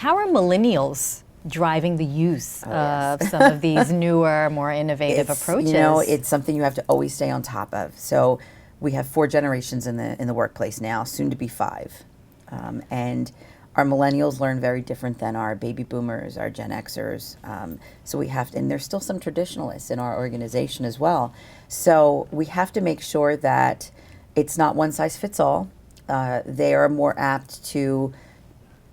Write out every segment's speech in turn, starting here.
How are millennials driving the use of some of these newer, more innovative approaches? You know, it's something you have to always stay on top of. So we have 4 generations in the workplace now, soon to be 5. And our millennials learn very different than our baby boomers, our Gen Xers. So we have to, and there's still some traditionalists in our organization as well. So we have to make sure that it's not one size fits all. They are more apt to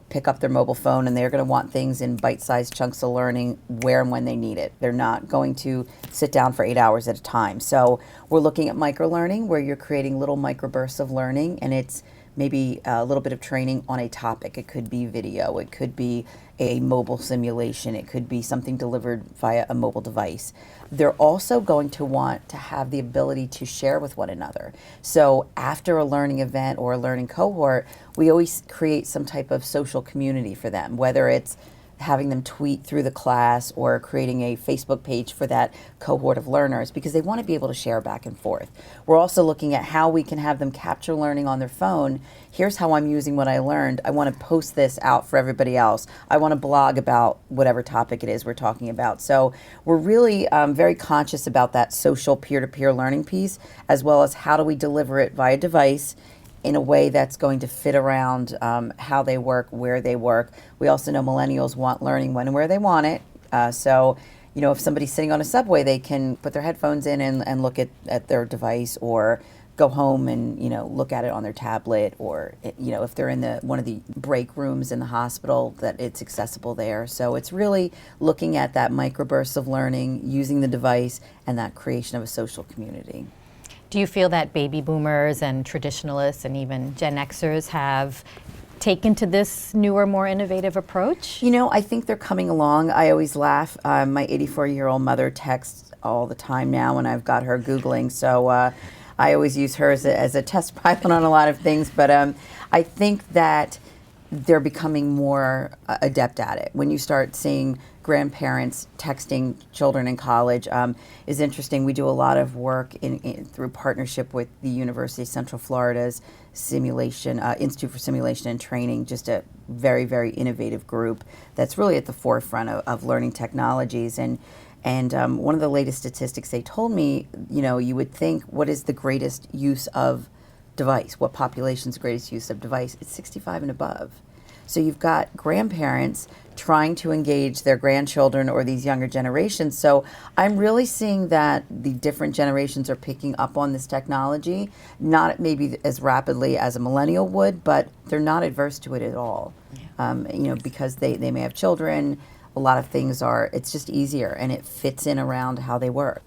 pick up their mobile phone, and they're going to want things in bite-sized chunks of learning where and when they need it. They're not going to sit down for 8 hours at a time. So we're looking at micro-learning, where you're creating little microbursts of learning, and it's maybe a little bit of training on a topic. It could be video, it could be a mobile simulation, it could be something delivered via a mobile device. They're also going to want to have the ability to share with one another. So after a learning event or a learning cohort, we always create some type of social community for them, whether it's having them tweet through the class or creating a Facebook page for that cohort of learners, because they want to be able to share back and forth. We're also looking at how we can have them capture learning on their phone. Here's how I'm using what I learned. I want to post this out for everybody else. I want to blog about whatever topic it is we're talking about. So we're really very conscious about that social peer-to-peer learning piece, as well as how do we deliver it via device in a way that's going to fit around how they work, where they work. We also know millennials want learning when and where they want it. So, you know, if somebody's sitting on a subway, they can put their headphones in and look at their device, or go home and, you know, look at it on their tablet, or, you know, if they're in one of the break rooms in the hospital, that it's accessible there. So it's really looking at that microburst of learning, using the device, and that creation of a social community. Do you feel that baby boomers and traditionalists and even Gen Xers have taken to this newer, more innovative approach? You know, I think they're coming along. I always laugh. My 84-year-old mother texts all the time now, and I've got her Googling, so I always use her as a test pilot on a lot of things. But I think that they're becoming more adept at it. When you start seeing grandparents texting children in college, is interesting. We do a lot of work through partnership with the University of Central Florida's Simulation Institute for Simulation and Training, just a very, very innovative group that's really at the forefront of learning technologies. And one of the latest statistics they told me, you know, you would think, what is the greatest use of device? What population's greatest use of device? It's 65 and above. So you've got grandparents trying to engage their grandchildren or these younger generations. So I'm really seeing that the different generations are picking up on this technology, not maybe as rapidly as a millennial would, but they're not adverse to it at all. Yeah. You know, because they may have children, a lot of things it's just easier, and it fits in around how they work.